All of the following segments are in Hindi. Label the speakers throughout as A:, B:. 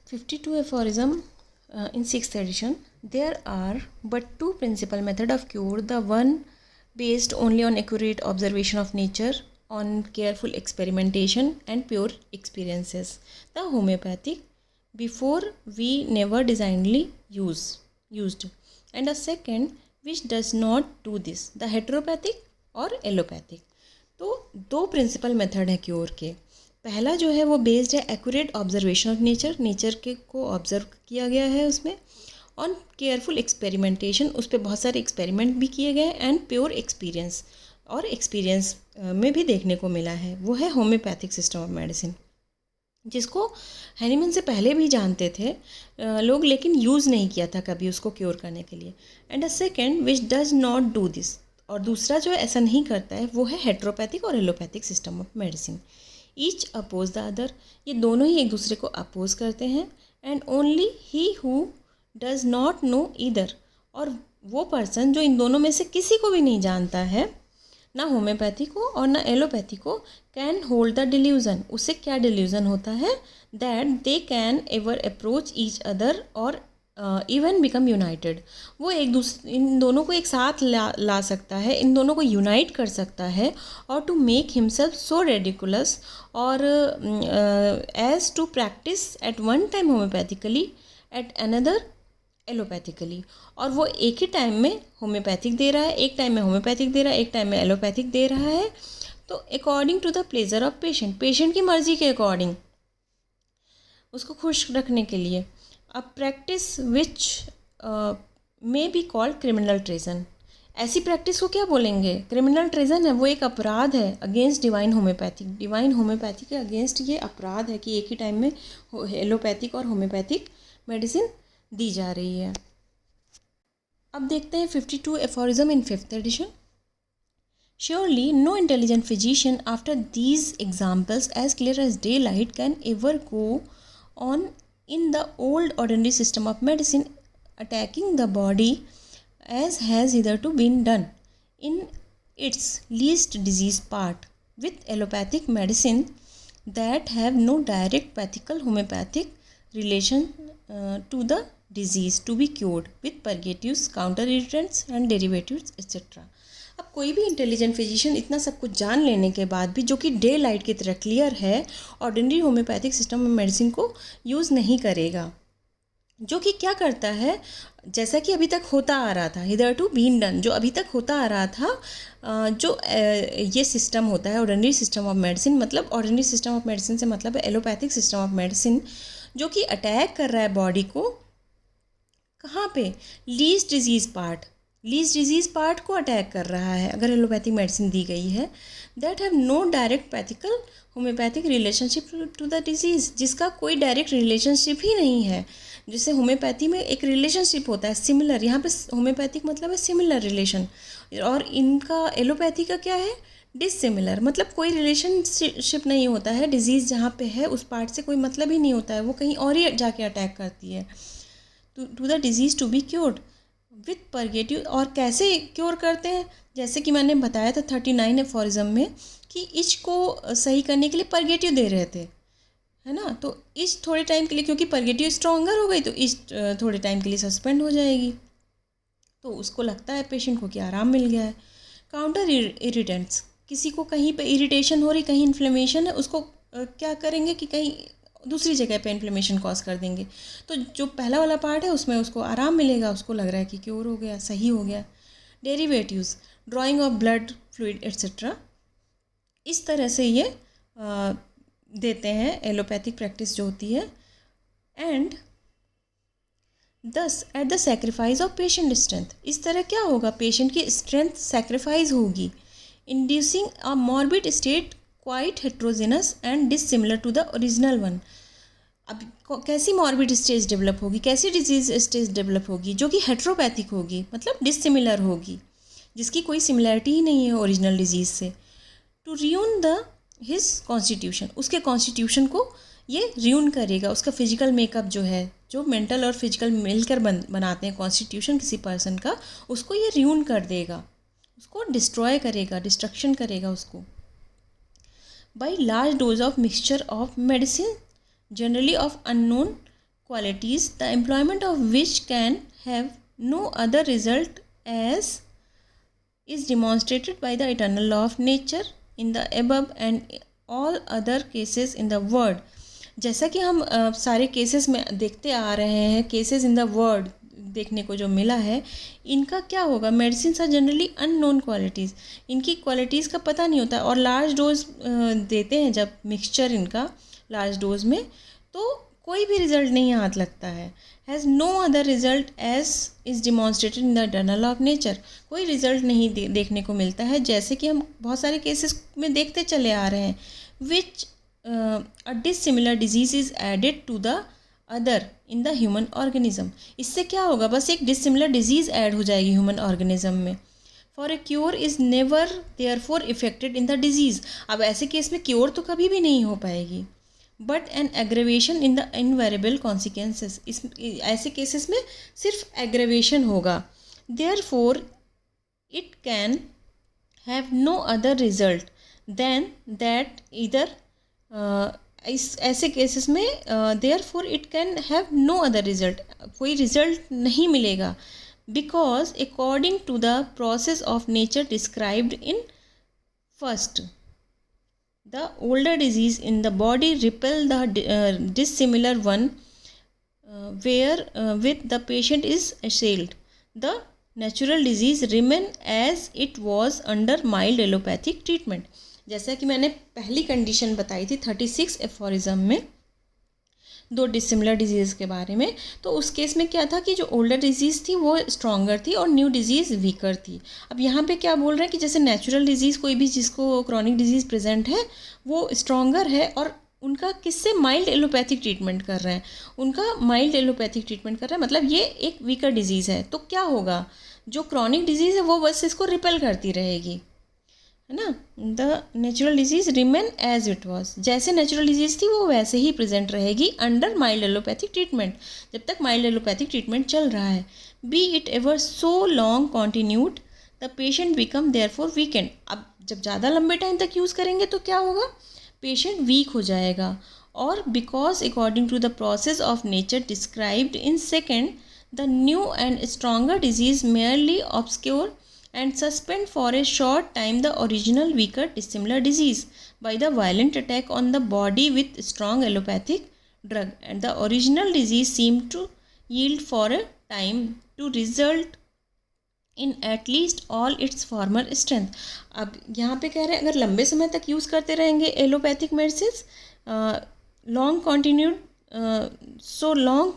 A: 52 aphorism in 6th edition. There are but two principal method of cure, the one based only on accurate observation of nature, on careful experimentation and pure experiences, the homeopathic, before we never designedly used, and a second which does not do this, the heteropathic और एलोपैथिक। तो दो प्रिंसिपल मेथड है क्योर के। पहला जो है वो बेस्ड है एक्यूरेट ऑब्जर्वेशन ऑफ नेचर के को ऑब्जर्व किया गया है उसमें, ऑन केयरफुल एक्सपेरिमेंटेशन, उस पर बहुत सारे एक्सपेरिमेंट भी किए गए, एंड प्योर एक्सपीरियंस, और एक्सपीरियंस में भी देखने को मिला है, वो है होम्योपैथिक सिस्टम ऑफ मेडिसिन, जिसको हैनीमैन से पहले भी जानते थे लोग, लेकिन यूज़ नहीं किया था कभी उसको क्योर करने के लिए। And a second which does not do this, और दूसरा जो ऐसा नहीं करता है वो है हेट्रोपैथिक और allopathic system of medicine. Each oppose the other, ये दोनों ही एक दूसरे को अपोज करते हैं। And only he who does not know either, और वो पर्सन जो इन दोनों में से किसी को भी नहीं जानता है, ना होम्योपैथी को और ना एलोपैथी को, कैन होल्ड द डिल्यूजन, उससे क्या डिल्यूजन होता है, that they can ever approach each other और इवन बिकम यूनाइटेड, वो एक दूसरे इन दोनों को एक साथ ला सकता है, इन दोनों को यूनाइट कर सकता है, और to make himself so ridiculous, और as to practice at one time homeopathically at another allopathically, और वो एक ही टाइम में होम्योपैथिक दे रहा है, एक टाइम में होम्योपैथिक दे रहा है, एक टाइम में एलोपैथिक दे रहा है। तो according to the pleasure of patient की मर्जी के अकॉर्डिंग, उसको खुश रखने के लिए। A practice which may be called criminal treason, ऐसी प्रैक्टिस को क्या बोलेंगे, क्रिमिनल ट्रेजन है, वो एक अपराध है अगेंस्ट डिवाइन होम्योपैथी के अगेंस्ट ये अपराध है कि एक ही टाइम में एलोपैथिक और होम्योपैथिक मेडिसिन दी जा रही है। अब देखते हैं 52 aphorism in 5th edition. Surely no intelligent physician after these examples as clear as daylight can ever go on in the old ordinary system of medicine attacking the body as has hitherto been done in its least disease part with allopathic medicine that have no direct pathical homeopathic relation to the disease to be cured with purgatives, counter irritants and derivatives etc. अब कोई भी इंटेलिजेंट फिजिशियन इतना सब कुछ जान लेने के बाद भी, जो कि डे लाइट की तरह क्लियर है, ऑर्डिनरी होम्योपैथिक सिस्टम में मेडिसिन को यूज़ नहीं करेगा, जो कि क्या करता है, जैसा कि अभी तक होता आ रहा था, हिदरटू बीन डन, जो अभी तक होता आ रहा था, जो ये सिस्टम होता है ऑर्डिनरी सिस्टम ऑफ मेडिसिन, मतलब ऑर्डिनरी सिस्टम ऑफ मेडिसिन से मतलब है एलोपैथिक सिस्टम ऑफ मेडिसिन, जो कि अटैक कर रहा है बॉडी को, कहाँ पे, लीस्ट डिजीज़ पार्ट को अटैक कर रहा है अगर एलोपैथिक मेडिसिन दी गई है, that have no direct pathical homeopathic relationship to the disease, जिसका कोई डायरेक्ट रिलेशनशिप ही नहीं है। जैसे होम्योपैथी में एक रिलेशनशिप होता है सिमिलर, यहाँ पे होम्योपैथिक मतलब है सिमिलर रिलेशन, और इनका एलोपैथी का क्या है, डिसिमिलर, मतलब कोई रिलेशनशिप नहीं होता है, डिजीज़ जहाँ पे है उस पार्ट से कोई मतलब ही नहीं होता है, वो कहीं और ही जाके अटैक करती है, to the disease to be cured with purgative. और कैसे क्योर करते हैं, जैसे कि मैंने बताया था 39 एफोरिज्म में कि इच को सही करने के लिए परगेटिव दे रहे थे, है ना, तो इच थोड़े टाइम के लिए, क्योंकि परगेटिव स्ट्रॉन्गर हो गई तो इच थोड़े टाइम के लिए सस्पेंड हो जाएगी, तो उसको लगता है पेशेंट को कि आराम मिल गया है। काउंटर इरिटेंट्स, किसी को कहीं पे इरिटेशन हो रही, कहीं इन्फ्लेमेशन है, उसको क्या करेंगे कि कहीं दूसरी जगह पे इन्फ्लेमेशन कॉज कर देंगे, तो जो पहला वाला पार्ट है उसमें उसको आराम मिलेगा, उसको लग रहा है कि क्योर हो गया, सही हो गया। Derivatives, drying of blood fluid etcetera, इस तरह से ये देते हैं एलोपैथिक प्रैक्टिस जो होती है। And thus at the sacrifice of patient strength, इस तरह क्या होगा, पेशेंट की स्ट्रेंथ सेक्रीफाइस होगी, inducing a morbid state quite heterogeneous and dissimilar to the original one. अब कैसी मॉर्बिड स्टेज डेवलप होगी, कैसी डिजीज स्टेज डेवलप होगी, जो कि हेट्रोपैथिक होगी, मतलब डिसिमिलर होगी, जिसकी कोई सिमिलैरिटी ही नहीं है ओरिजिनल डिजीज़ से। To ruin the his constitution, उसके कॉन्स्टिट्यूशन को ये रियून करेगा, उसका फिजिकल मेकअप जो है, जो मेंटल और फिजिकल मिलकर बनाते हैं कॉन्स्टिट्यूशन किसी पर्सन का, उसको ये रियून कर देगा, उसको डिस्ट्रॉय करेगा, डिस्ट्रक्शन करेगा उसको। by large dose of mixture of medicine generally of unknown qualities the employment of which can have no other result as is demonstrated by the eternal law of nature in the above and all other cases in the world. जैसा कि हम सारे केसेस में देखते आ रहे हैं, केसेस इन द वर्ल्ड देखने को जो मिला है, इनका क्या होगा, medicine are generally unknown qualities, इनकी क्वालिटीज़ का पता नहीं होता और लार्ज डोज देते हैं जब मिक्सचर इनका लार्ज डोज में, तो कोई भी रिजल्ट नहीं हाथ लगता है. Has no other result as is demonstrated in the eternal law of nature. कोई रिजल्ट नहीं देखने को मिलता है, जैसे कि हम बहुत सारे केसेस में देखते चले आ रहे हैं. Which a dissimilar disease is added to the other in the human organism. इससे क्या होगा, बस एक डिसिमिलर डिजीज़ ऐड हो जाएगी ह्यूमन ऑर्गेनिज्म में. For a cure is never there for effected in the disease. अब ऐसे केस में क्योर तो कभी भी नहीं हो पाएगी, but an aggravation in the invariable consequences. इस ऐसे केसेस में सिर्फ एग्रेवेशन होगा. Therefore it can have no other result than that इधर इस ऐसे केसेस में therefore it can have no other result, कोई रिजल्ट नहीं मिलेगा. Because according to the process of nature described in first, the older disease in the body repel the dissimilar one where with the patient is assailed. The natural disease remain as it was under mild allopathic treatment. जैसा कि मैंने पहली कंडीशन बताई थी 36 एफोरिज्म में दो डिसिमिलर डिजीज़ के बारे में, तो उस केस में क्या था कि जो ओल्डर डिजीज़ थी वो स्ट्रॉन्गर थी और न्यू डिजीज़ वीकर थी. अब यहाँ पे क्या बोल रहे हैं कि जैसे नेचुरल डिजीज़ कोई भी जिसको क्रॉनिक डिजीज़ प्रेजेंट है वो स्ट्रॉन्गर है और उनका किससे माइल्ड एलोपैथिक ट्रीटमेंट कर रहे हैं, उनका माइल्ड एलोपैथिक ट्रीटमेंट कर रहे हैं, मतलब ये एक वीकर डिजीज़ है. तो क्या होगा, जो क्रॉनिक डिजीज़ है वो बस इसको रिपेल करती रहेगी, है ना. The natural disease remain as it was. जैसे नेचुरल डिजीज़ थी वो वैसे ही प्रेजेंट रहेगी अंडर माइल्ड एलोपैथिक ट्रीटमेंट, जब तक माइल्ड एलोपैथिक ट्रीटमेंट चल रहा है. Be it ever so long continued the patient become therefore weakened. अब जब ज़्यादा लंबे टाइम तक यूज़ करेंगे तो क्या होगा, पेशेंट वीक हो जाएगा. और because according to the process of nature described in second, the new and stronger disease merely obscure and suspend for a short time the original weaker dissimilar disease by the violent attack on the body with strong allopathic drug, and the original disease seemed to yield for a time to result in at least all its former strength. अब यहाँ पे कह रहे हैं अगर लंबे समय तक यूज़ करते रहेंगे allopathic medicine, long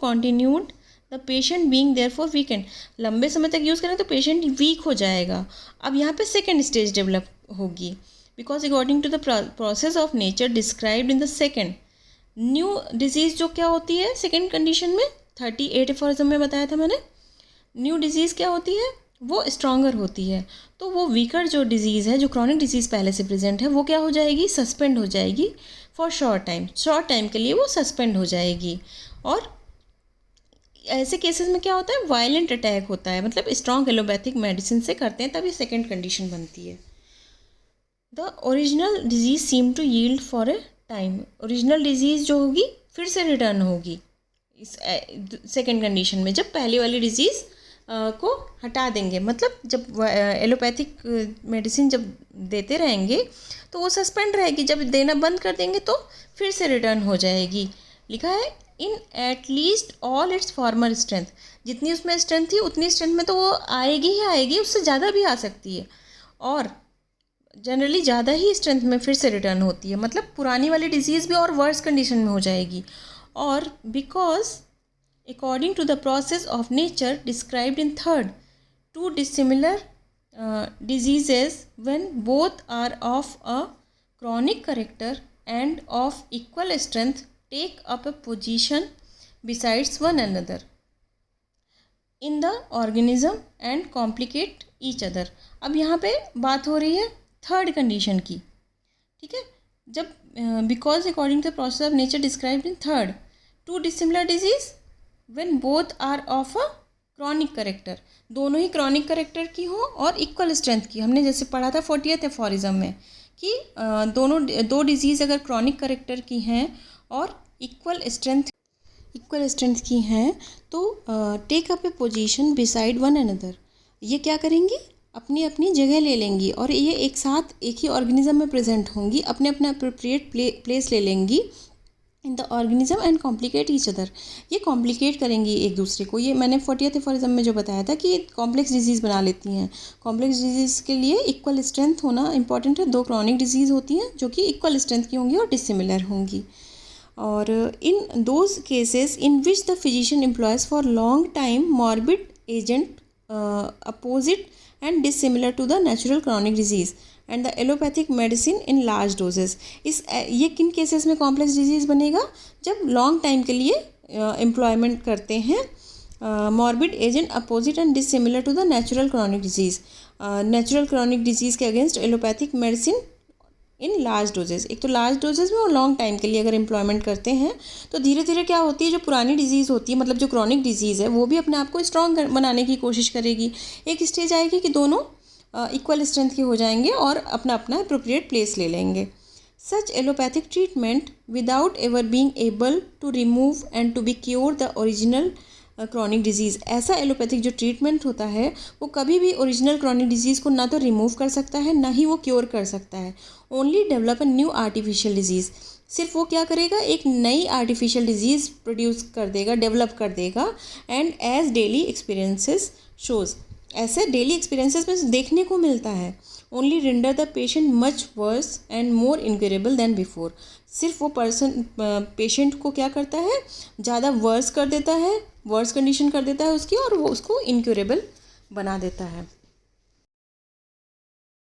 A: continued the patient being therefore weekend, लंबे समय तक यूज़ करें तो पेशेंट वीक हो जाएगा. अब यहाँ पे सेकेंड स्टेज डेवलप होगी. Because according to the process of nature described in the second, new disease जो क्या होती है सेकेंड कंडीशन में 38 एफोरिज्म में बताया था मैंने, न्यू डिजीज़ क्या होती है, वो स्ट्रॉन्गर होती है. तो वो वीकर जो डिजीज़ है, जो क्रॉनिक डिजीज़ पहले से प्रेजेंट है, वो क्या हो जाएगी, सस्पेंड हो जाएगी फॉर शॉर्ट टाइम के लिए वो सस्पेंड हो जाएगी. और ऐसे केसेस में क्या होता है, वायलेंट अटैक होता है, मतलब स्ट्रॉन्ग एलोपैथिक मेडिसिन से करते हैं तभी सेकेंड कंडीशन बनती है. The original disease seem to yield for a time, original disease जो होगी फिर से रिटर्न होगी इस सेकेंड कंडीशन में, जब पहली वाली डिजीज़ को हटा देंगे. मतलब जब एलोपैथिक मेडिसिन जब देते रहेंगे तो वो सस्पेंड रहेगी, जब देना बंद कर देंगे तो फिर से रिटर्न हो जाएगी. लिखा है in at least all its former strength, जितनी उसमें स्ट्रेंथ थी उतनी स्ट्रेंथ में तो वो आएगी ही आएगी, उससे ज़्यादा भी आ सकती है और जनरली ज़्यादा ही स्ट्रेंथ में फिर से रिटर्न होती है. मतलब पुरानी वाली डिजीज़ भी और वर्स कंडीशन में हो जाएगी. और because according to the process of nature described in third, two dissimilar diseases when both are of a chronic character and of equal strength take up a position besides one another in the organism and complicate each other. अब यहाँ पे बात हो रही है थर्ड कंडीशन की, ठीक है. जब because according to the process of nature described in third, two dissimilar disease when both are of a chronic character, दोनों ही क्रॉनिक करेक्टर की हो और इक्वल स्ट्रेंथ की. हमने जैसे पढ़ा था 40th एफोरिज्म में कि दो डिजीज़ अगर क्रॉनिक करेक्टर की हैं और इक्वल स्ट्रेंथ, इक्वल स्ट्रेंथ की हैं तो टेक अप ए पोजीशन बिसाइड वन अनदर, ये क्या करेंगी, अपनी अपनी जगह ले लेंगी और ये एक साथ एक ही ऑर्गेनिज्म में प्रेजेंट होंगी, अपने अपने अप्रोप्रिएट प्लेस ले लेंगी in the organism and complicate each other, ये कॉम्प्लिकेट करेंगी एक दूसरे को। ये मैंने 40th एफोरिज्म में जो बताया था कि कॉम्प्लेक्स डिजीज़ बना लेती हैं। कॉम्प्लेक्स डिजीज़ के लिए इक्वल स्ट्रेंथ होना इंपॉर्टेंट है। 2 क्रॉनिक डिजीज़ होती हैं जो कि इक्वल स्ट्रेंथ की होंगी और डिसिमिलर होंगी। और in those cases in which the physician employs for long time morbid agent opposite and dissimilar to the natural chronic disease and the allopathic medicine in large doses. ये किन केसेस में कॉम्प्लेक्स डिजीज़ बनेगा, जब लॉन्ग टाइम के लिए एम्प्लॉयमेंट करते हैं morbid agent opposite and dissimilar to the natural chronic disease, natural chronic disease के against allopathic medicine in large doses. एक तो लार्ज डोजेस में और लॉन्ग टाइम के लिए अगर एम्प्लॉयमेंट करते हैं तो धीरे धीरे क्या होती है, जो पुरानी डिजीज़ होती है, मतलब जो क्रॉनिक डिजीज़ है, वो भी अपने आप को स्ट्रॉन्ग बनाने की कोशिश करेगी। एक स्टेज आएगी कि दोनों इक्वल स्ट्रेंथ के हो जाएंगे और अपना अपना अप्रोप्रिएट प्लेस ले लेंगे। Such allopathic treatment without ever being able to remove and to be cure the original chronic disease, ऐसा एलोपैथिक जो ट्रीटमेंट होता है वो कभी भी ओरिजिनल क्रॉनिक डिजीज़ को ना तो रिमूव कर सकता है ना ही वो क्योर कर सकता है। Only develop a new artificial disease, सिर्फ वो क्या करेगा, एक नई आर्टिफिशियल डिजीज़ प्रोड्यूस कर देगा, डेवलप कर देगा। And as daily experiences shows, ऐसे डेली एक्सपीरियंसेस में देखने को मिलता है। Only render the patient much worse and more incurable than before, सिर्फ वो पेशेंट को क्या करता है, ज़्यादा वर्स कर देता है, वर्स कंडीशन कर देता है उसकी, और वो उसको इनक्योरेबल बना देता है।